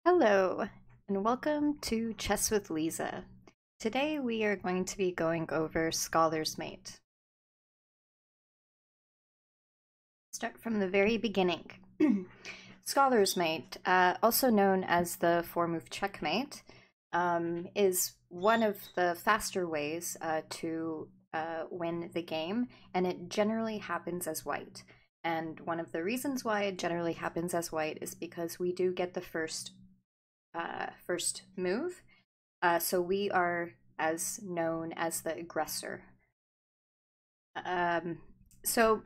Hello, and welcome to Chess with Liza. Today we are going to be going over Scholar's Mate. Start from the very beginning. Scholar's Mate, also known as the four-move checkmate, is one of the faster ways to win the game, and it generally happens as white. And one of the reasons why it generally happens as white is because we do get the first move, so we are as known as the aggressor. So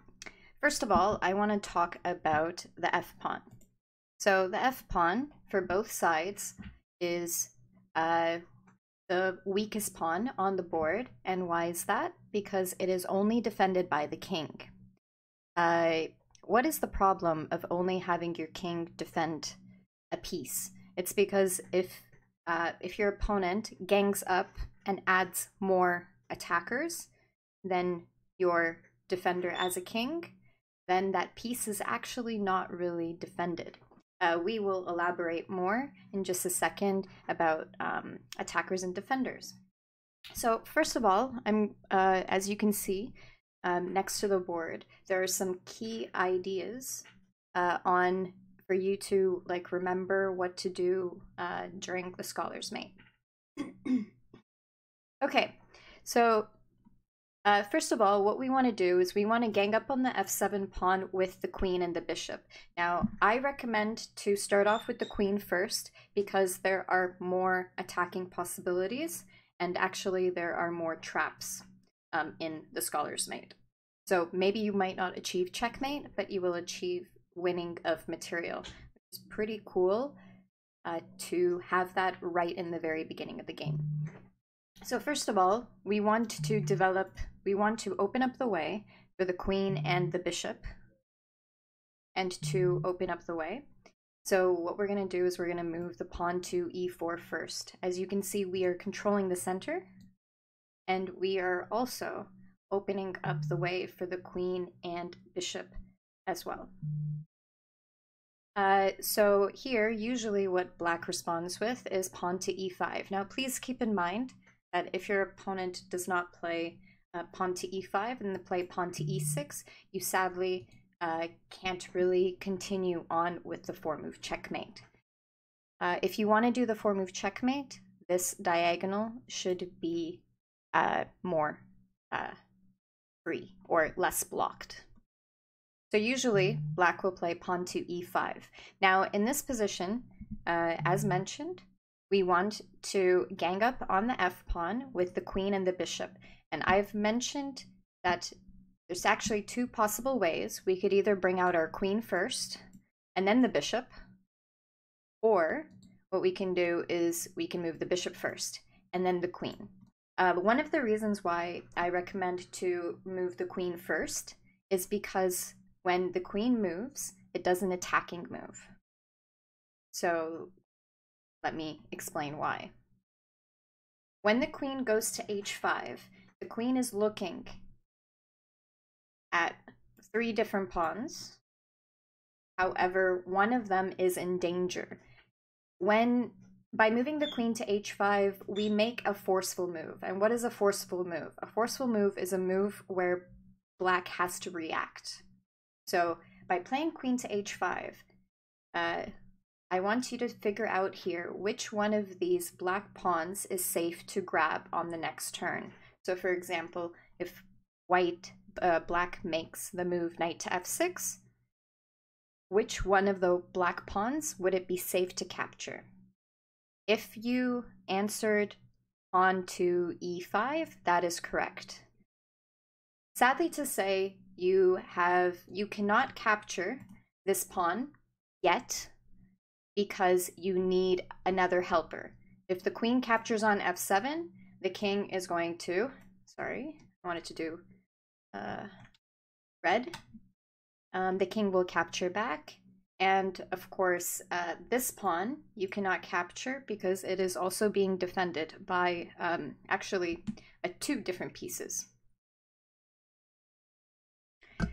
first of all, I want to talk about the f-pawn. So the f-pawn for both sides is the weakest pawn on the board. And why is that? Because it is only defended by the king. What is the problem of only having your king defend a piece? It's because if your opponent gangs up and adds more attackers than your defender as a king, then that piece is actually not really defended. We will elaborate more in just a second about attackers and defenders. So first of all, as you can see next to the board, there are some key ideas for you to remember what to do during the Scholar's Mate. Okay, so first of all, what we want to do is we want to gang up on the f7 pawn with the queen and the bishop. Now, I recommend to start off with the queen first because there are more attacking possibilities, and actually there are more traps in the Scholar's Mate. So maybe you might not achieve checkmate, but you will achieve winning of material. It's pretty cool to have that right in the very beginning of the game. So first of all, we want to open up the way for the queen and the bishop, and to open up the way. So what we're going to do is we're going to move the pawn to e4 first. As you can see, we are controlling the center, and we are also opening up the way for the queen and bishop as well. So here, usually what black responds with is pawn to e5. Now, please keep in mind that if your opponent does not play pawn to e5 and they play pawn to e6, you sadly can't really continue on with the four-move checkmate. If you want to do the four-move checkmate, this diagonal should be more free or less blocked. So usually black will play pawn to e5. Now in this position, as mentioned, we want to gang up on the f-pawn with the queen and the bishop. And I've mentioned that there's actually two possible ways. We could either bring out our queen first and then the bishop, or what we can do is we can move the bishop first and then the queen. One of the reasons why I recommend to move the queen first is because when the queen moves, it does an attacking move. So let me explain why. When the queen goes to h5, the queen is looking at three different pawns. However, one of them is in danger. By moving the queen to h5, we make a forceful move. And what is a forceful move? A forceful move is a move where black has to react. So by playing queen to h5, I want you to figure out here which one of these black pawns is safe to grab on the next turn. So for example, if black makes the move knight to f6, which one of the black pawns would it be safe to capture? If you answered pawn to e5, that is correct. Sadly to say, you cannot capture this pawn yet because you need another helper. If the queen captures on f7, the king is going to, sorry, I wanted to do red. The king will capture back. And of course, this pawn you cannot capture because it is also being defended by actually two different pieces.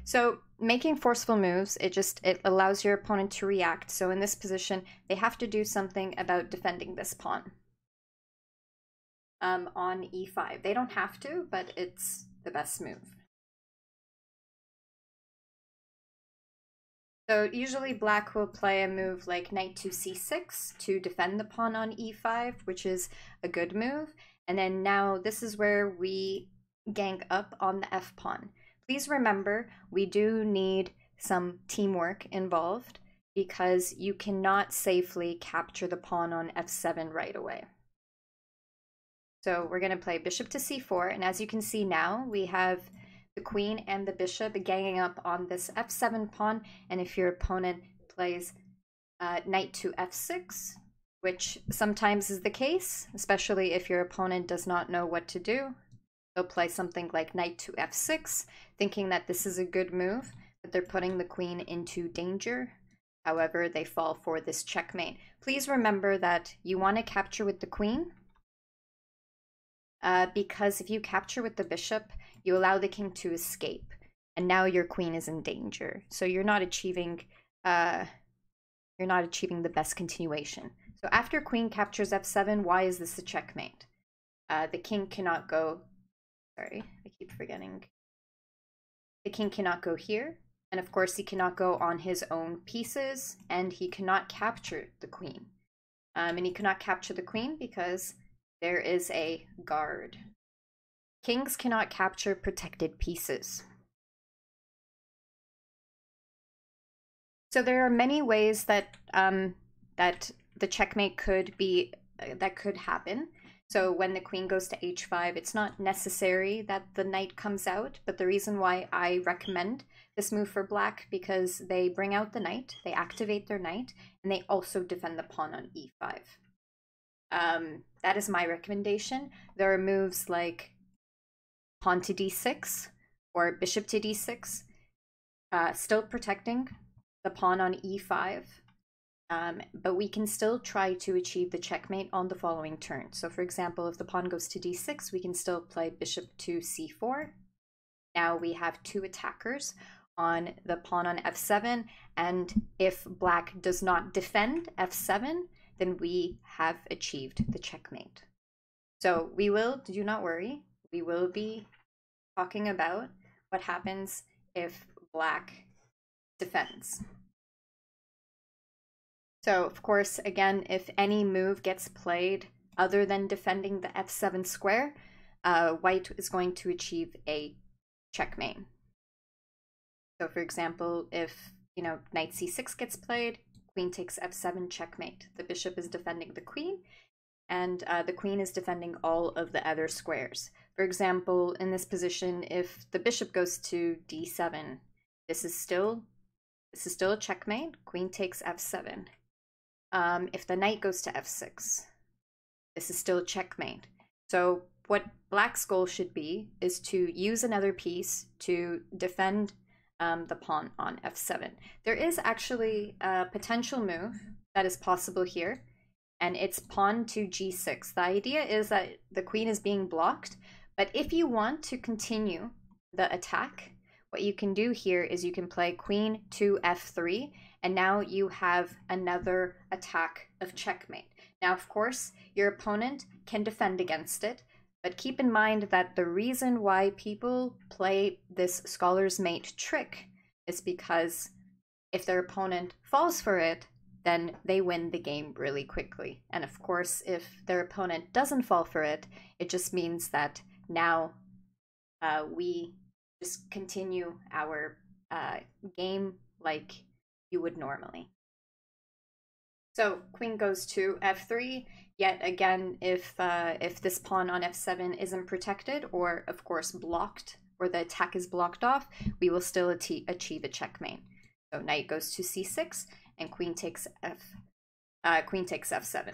So making forceful moves, it allows your opponent to react. So in this position, they have to do something about defending this pawn on e5. They don't have to, but it's the best move. So usually black will play a move like knight to c6 to defend the pawn on e5, which is a good move. And then now this is where we gang up on the f pawn. Please remember, we do need some teamwork involved because you cannot safely capture the pawn on f7 right away. So we're going to play bishop to c4, and as you can see now, we have the queen and the bishop ganging up on this f7 pawn, and if your opponent plays knight to f6, which sometimes is the case, especially if your opponent does not know what to do, they'll play something like knight to f6, thinking that this is a good move, but they're putting the queen into danger. However, they fall for this checkmate. Please remember that you want to capture with the queen, because if you capture with the bishop, you allow the king to escape, and now your queen is in danger. So you're not achieving the best continuation. So after queen captures f7, why is this a checkmate? The king cannot go. Sorry, I keep forgetting. The king cannot go here, and of course he cannot go on his own pieces, and he cannot capture the queen. And he cannot capture the queen because there is a guard. Kings cannot capture protected pieces. So there are many ways that that the checkmate could happen. So when the queen goes to h5, it's not necessary that the knight comes out, but the reason why I recommend this move for black, because they bring out the knight, they activate their knight, and they also defend the pawn on e5. That is my recommendation. There are moves like pawn to d6 or bishop to d6, still protecting the pawn on e5, but we can still try to achieve the checkmate on the following turn. So for example, if the pawn goes to d6, we can still play bishop to c4. Now we have two attackers on the pawn on f7, and if black does not defend f7, then we have achieved the checkmate. So we will, do not worry, we will be talking about what happens if black defends. So of course, again, if any move gets played other than defending the f7 square, white is going to achieve a checkmate. So for example, if knight c6 gets played, queen takes f7, checkmate. The bishop is defending the queen, and the queen is defending all of the other squares. For example, in this position, if the bishop goes to d7, this is still a checkmate. Queen takes f7. If the knight goes to f6, this is still a checkmate. So what black's goal should be is to use another piece to defend the pawn on f7. There is actually a potential move that is possible here, and it's pawn to g6. The idea is that the queen is being blocked, but if you want to continue the attack, what you can do here is you can play queen to f3, and now you have another attack of checkmate. Now, of course, your opponent can defend against it, but keep in mind that the reason why people play this scholar's mate trick is because if their opponent falls for it, then they win the game really quickly. And of course, if their opponent doesn't fall for it, it just means that now we just continue our game like you would normally. So queen goes to f3. Yet again, if this pawn on f7 isn't protected, or of course blocked, or the attack is blocked off, we will still achieve a checkmate. So knight goes to c6, and queen takes f7.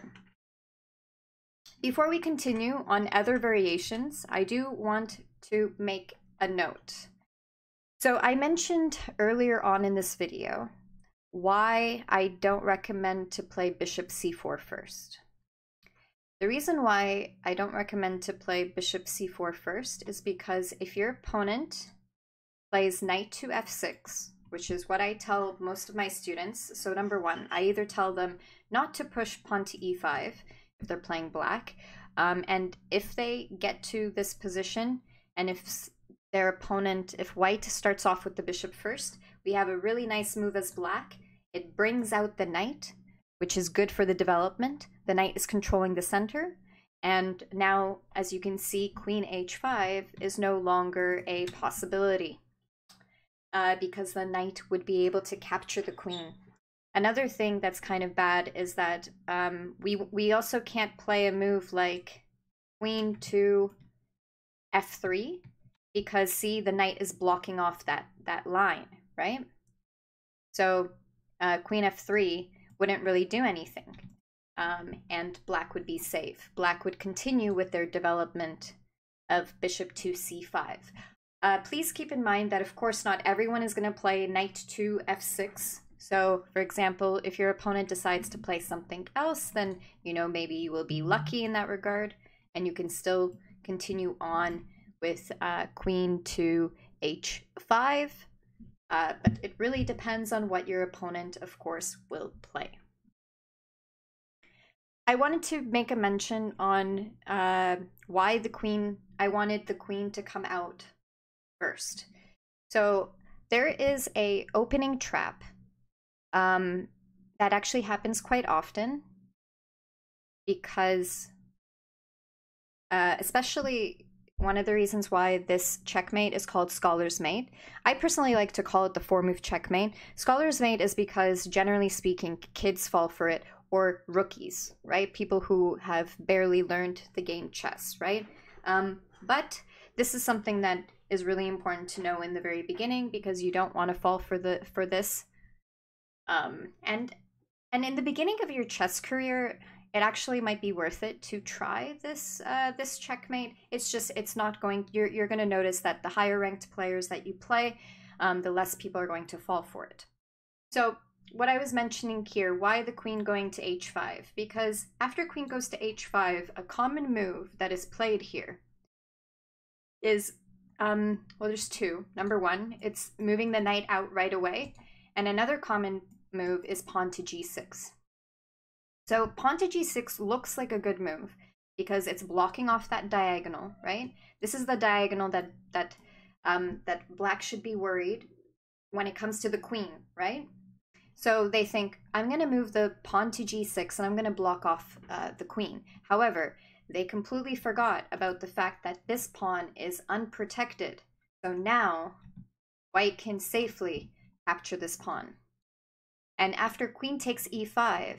Before we continue on other variations, I do want to make a note. So I mentioned earlier on in this video why I don't recommend to play bishop c4 first. The reason why I don't recommend to play bishop c4 first is because if your opponent plays knight to f6, which is what I tell most of my students. So number one, I either tell them not to push pawn to e5 if they're playing black, and if they get to this position, and if their opponent, if white starts off with the bishop first, we have a really nice move as black. It brings out the knight, which is good for the development. The knight is controlling the center. And now, as you can see, queen h5 is no longer a possibility because the knight would be able to capture the queen. Another thing that's kind of bad is that we also can't play a move like queen to f3 because, see, the knight is blocking off that line, right? So queen f3 wouldn't really do anything. And black would be safe. Black would continue with their development of bishop to c5. Please keep in mind that, of course, not everyone is going to play knight to f6. So, for example, if your opponent decides to play something else, then, you know, maybe you will be lucky in that regard, and you can still continue on with queen to h5. But it really depends on what your opponent, of course, will play. I wanted to make a mention on why I wanted the queen to come out first. So there is a opening trap that actually happens quite often because especially one of the reasons why this checkmate is called Scholar's Mate. I personally like to call it the 4-move checkmate. Scholar's Mate is because, generally speaking, kids fall for it, or rookies, right? People who have barely learned the game chess, right? But this is something that is really important to know in the very beginning because you don't want to fall for this. And in the beginning of your chess career, it actually might be worth it to try this this checkmate. It's not going. You're going to notice that the higher ranked players that you play, the less people are going to fall for it. So what I was mentioning here, why the queen going to h5? Because after queen goes to h5, a common move that is played here is, well, there's two. Number one, it's moving the knight out right away. And another common move is pawn to g6. So pawn to g6 looks like a good move because it's blocking off that diagonal, right? This is the diagonal that black should be worried when it comes to the queen, right? So they think, I'm going to move the pawn to g6 and I'm going to block off the queen. However, they completely forgot about the fact that this pawn is unprotected. So now white can safely capture this pawn. And after queen takes e5,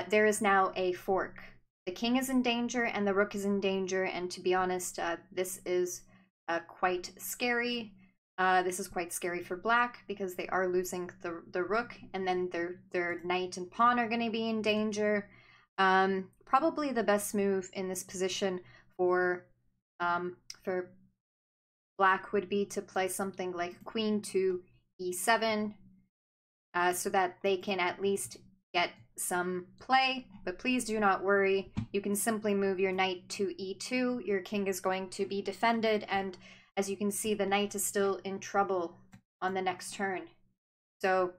there is now a fork. The king is in danger and the rook is in danger. And to be honest, this is quite scary. This is quite scary for black because they are losing the rook, and then their knight and pawn are going to be in danger. Probably the best move in this position for black would be to play something like queen to e7, so that they can at least get some play. But please do not worry. You can simply move your knight to e2. Your king is going to be defended, and as you can see, the knight is still in trouble on the next turn. So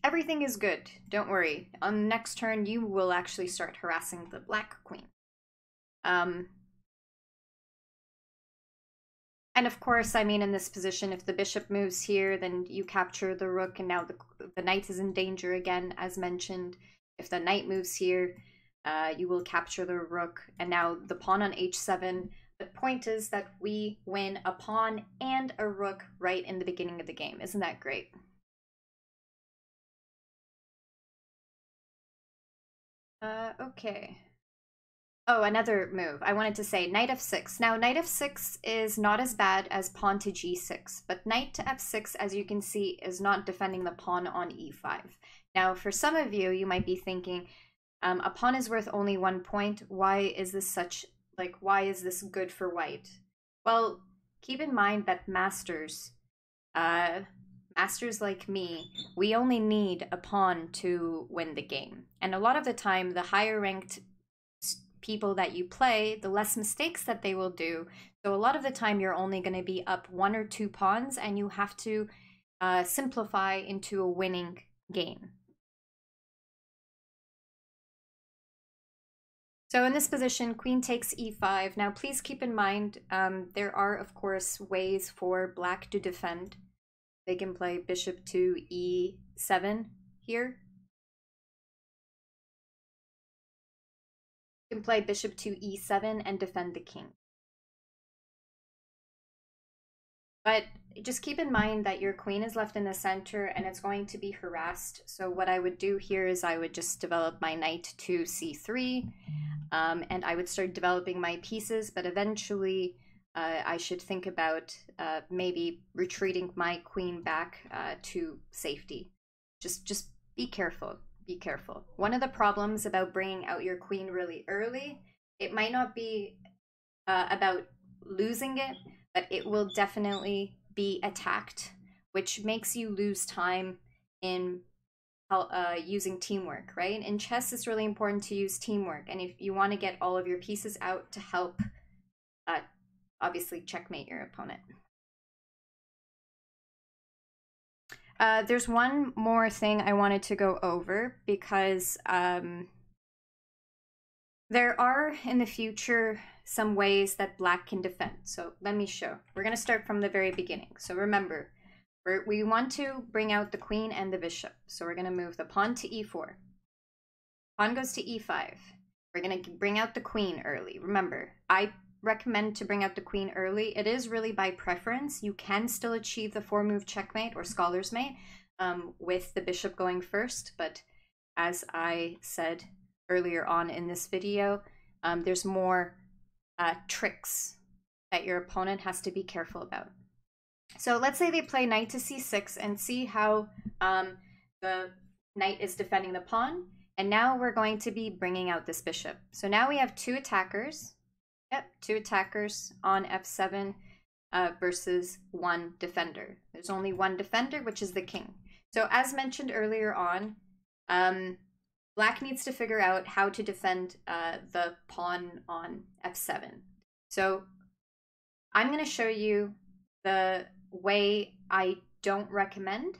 everything is good. Don't worry. On the next turn, you will actually start harassing the black queen. And of course, I mean, in this position, if the bishop moves here, then you capture the rook, and now the knight is in danger again, as mentioned. If the knight moves here, you will capture the rook, and now the pawn on h7. The point is that we win a pawn and a rook right in the beginning of the game. Isn't that great? Okay. Oh, another move. I wanted to say knight f6. Now, knight f6 is not as bad as pawn to g6, but knight to f6, as you can see, is not defending the pawn on e5. Now, for some of you, you might be thinking, a pawn is worth only 1 point. Why is this why is this good for white? Well, keep in mind that masters like me, we only need a pawn to win the game. And a lot of the time, the higher ranked people that you play, the less mistakes that they will do. So a lot of the time you're only going to be up 1 or 2 pawns, and you have to simplify into a winning game. So in this position, queen takes e5. Now, please keep in mind, there are, of course, ways for black to defend. They can play bishop to e7 here. You can play bishop to e7 and defend the king. But just keep in mind that your queen is left in the center and it's going to be harassed. So what I would do here is I would just develop my knight to c3, and I would start developing my pieces, but eventually I should think about maybe retreating my queen back to safety. Just be careful. Be careful. One of the problems about bringing out your queen really early, it might not be about losing it, but it will definitely be attacked, which makes you lose time in using teamwork, right? In chess, it's really important to use teamwork, and if you want to get all of your pieces out to help, obviously, checkmate your opponent. There's one more thing I wanted to go over, because there are, in the future, some ways that black can defend. So let me show. We're going to start from the very beginning. So remember, we want to bring out the queen and the bishop. So we're going to move the pawn to e4. Pawn goes to e5. We're going to bring out the queen early. Remember, I recommend to bring out the queen early. It is really by preference. You can still achieve the 4-move checkmate or scholar's mate with the bishop going first, but as I said earlier on in this video, there's more tricks that your opponent has to be careful about. So let's say they play knight to c6 and see how the knight is defending the pawn, and now we're going to be bringing out this bishop. So now we have 2 attackers. Yep, 2 attackers on f7 versus 1 defender. There's only 1 defender, which is the king. So as mentioned earlier on, black needs to figure out how to defend the pawn on f7. So I'm going to show you the way I don't recommend.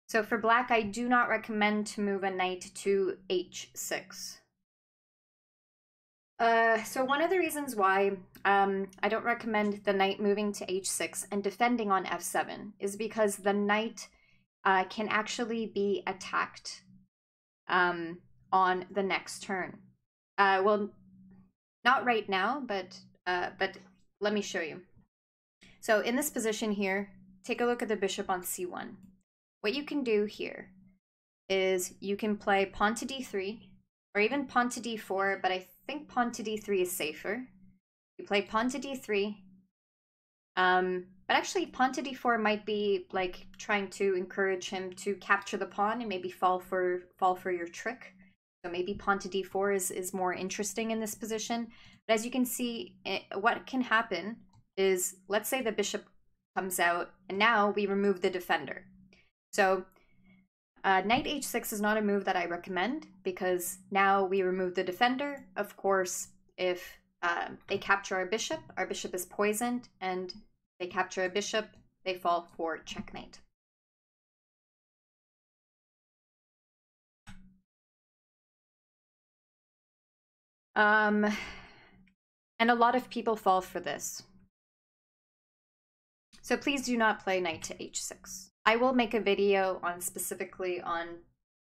So for black, I do not recommend to move a knight to h6. So one of the reasons why I don't recommend the knight moving to h6 and defending on f7 is because the knight can actually be attacked on the next turn. Well, not right now, but let me show you. So in this position here, take a look at the bishop on c1. What you can do here is you can play pawn to d3, or even pawn to d4, but I think pawn to d3 is safer. You play pawn to d3, but actually pawn to d4 might be like trying to encourage him to capture the pawn and maybe fall for your trick. So maybe pawn to d4 is more interesting in this position. But as you can see, what can happen is, let's say the bishop comes out, and now we remove the defender. So knight h6 is not a move that I recommend, because now we remove the defender. Of course, if they capture our bishop is poisoned, and they capture a bishop, they fall for checkmate. And a lot of people fall for this. So please do not play knight to h6. I will make a video on specifically on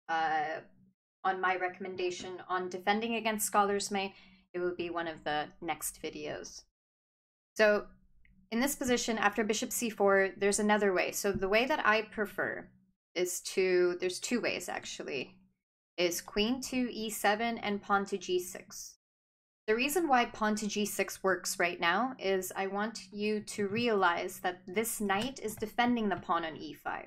my recommendation on defending against scholar's mate. It will be one of the next videos. So in this position, after bishop c4, there's another way. So the way that I prefer is there's 2 ways actually, is queen to e7 and pawn to g6. The reason why pawn to g6 works right now is I want you to realize that this knight is defending the pawn on e5.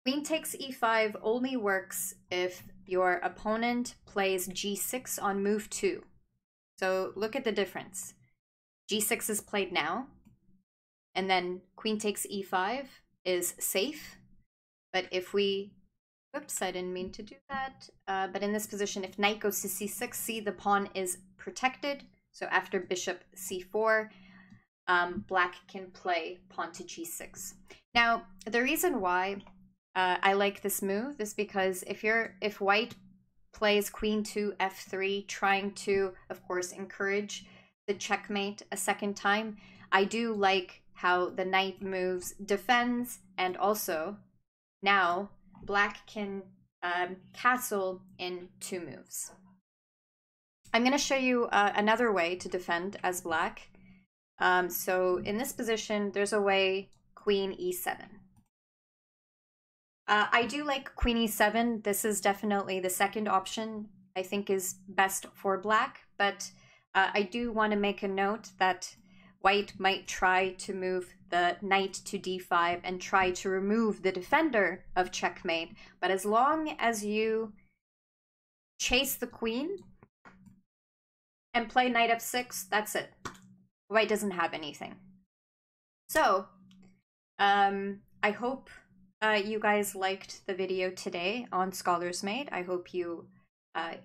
Queen takes e5 only works if your opponent plays g6 on move 2. So look at the difference. g6 is played now, and then queen takes e5 is safe. But if we Whoops, I didn't mean to do that. But in this position, if knight goes to c6, see the pawn is protected. So after bishop c4, black can play pawn to g6. Now, the reason why I like this move is because if white plays queen to f3, trying to, of course, encourage the checkmate a second time, I do like how the knight moves, defends, and also now black can castle in 2 moves. I'm going to show you another way to defend as black. So in this position, there's a way queen e7. I do like queen e7. This is definitely the second option I think is best for black, but I do want to make a note that white might try to move the knight to d5 and try to remove the defender of checkmate. But as long as you chase the queen and play knight f6, that's it. White doesn't have anything. So, I hope you guys liked the video today on Scholar's Mate. I hope you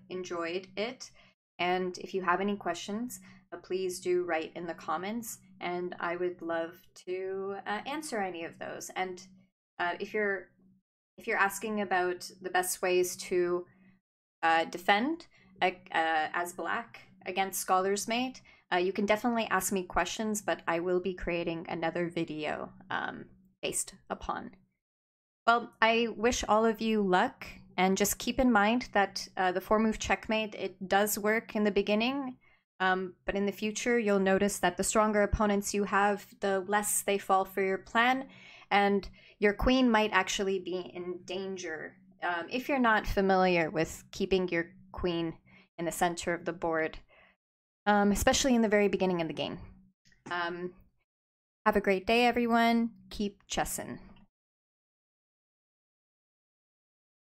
enjoyed it. And if you have any questions, please do write in the comments, and I would love to answer any of those. And if you're asking about the best ways to defend as black against Scholar's Mate, you can definitely ask me questions, but I will be creating another video based upon. Well, I wish all of you luck, and just keep in mind that the 4-move checkmate, it does work in the beginning, but in the future you'll notice that the stronger opponents you have, the less they fall for your plan, and your queen might actually be in danger if you're not familiar with keeping your queen in the center of the board, especially in the very beginning of the game. Have a great day, everyone. Keep chessin'.